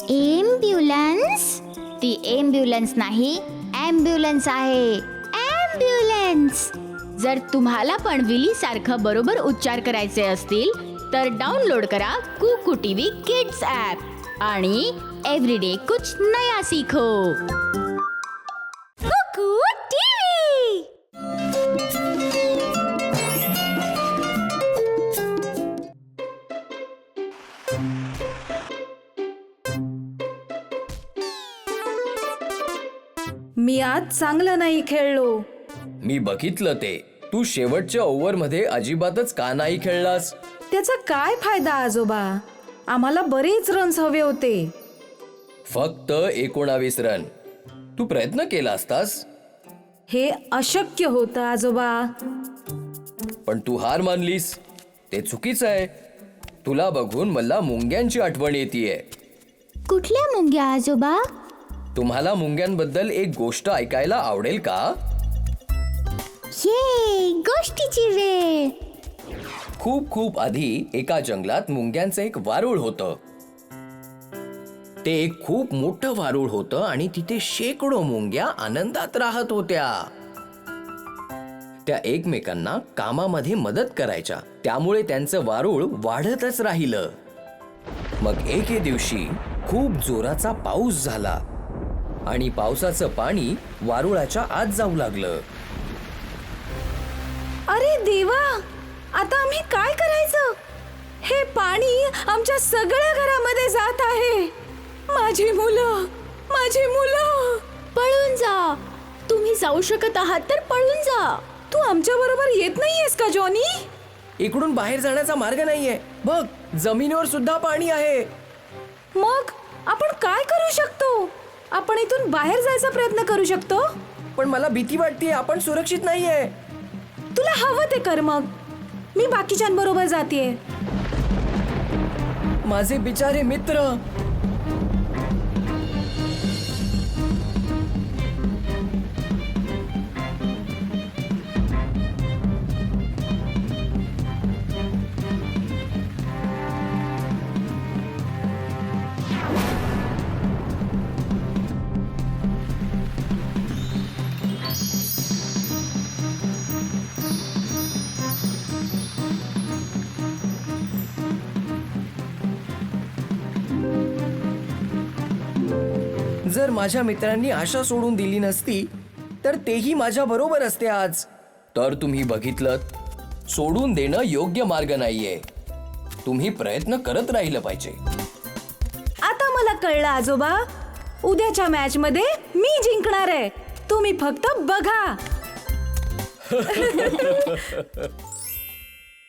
Ambulance? ती ambulance नाही, ambulance आहे. ॲम्ब्युलन्स. जर तुम्हाला पण विली सारखं बरोबर उच्चार करायचे असतील तर डाउनलोड करा कुकू टीव्ही किड्स ॲप आणि एव्हरीडे कुछ नया सीखो. कुकू टीव्ही. मी आज चांगलं नाही खेळलो. मी बघितलं ते. तू शेवटच्या ओव्हरमध्ये अजिबातच का नाही खेळलास? त्याचा काय फायदा आजोबा? आम्हाला बरेच रन्स हवे होते. फक्त 19 रन. तू प्रयत्न केला असतास. हे अशक्य होतं आजोबा. पण तू हार मानलीस. ते चुकीचं आहे. तुला बघून मला मुंग्यांची आठवण येतेय. कुठल्या मुंग्या आजोबा? तुम्हाला मुंग्यांबद्दल एक गोष्ट ऐकायला आवडेल का? ये गोष्टीची वेळ. खूप खूप आधी एका जंगलात मुंग्यांचं एक वारूळ होतं. ते एक खूप मोठं वारूळ होतं आणि तिथे शेकडो मुंग्या आनंदात राहत होत्या. त्या एकमेकांना कामामध्ये मदत करायच्या, त्यामुळे त्यांचं वारूळ वाढतच राहिलं. मग एके दिवशी खूप जोराचा पाऊस झाला आणि पावसाचं पाणी वारुळाच्या आत जाऊ लागलं. अरे देवा, आता आम्ही काय करायचं? हे पाणी आमच्या सगळ्या घरामध्ये जात आहे. माझी मुलं. पळून जा. तुम्ही जाऊ शकत आहात तर पळून जा. तू आमच्या बरोबर येत नाहीयेस का जॉनी? इकडून बाहेर जाण्याचा मार्ग नाहीये. बघ, जमिनीवर सुद्धा पाणी आहे. मग आपण काय करू शकतो? आपण इथून बाहेर जायचा प्रयत्न करू शकतो. पण मला भीती वाटते. आपण सुरक्षित नाहीये. तुला हवं ते कर. मग मी बाकीच्यांबरोबर जातेय. माझे बिचारे मित्र. जर माझ्या मित्रांनी आशा सोडून दिली नसती तर तेही माझ्या बरोबर असते आज. तर तुम्ही बघितलं, सोडून देणं योग्य मार्ग नाहीये. तुम्ही प्रयत्न करत राहिलं पाहिजे. आता मला कळलं आजोबा. उद्याच्या मॅच मध्ये मी जिंकणार आहे. तुम्ही फक्त बघा.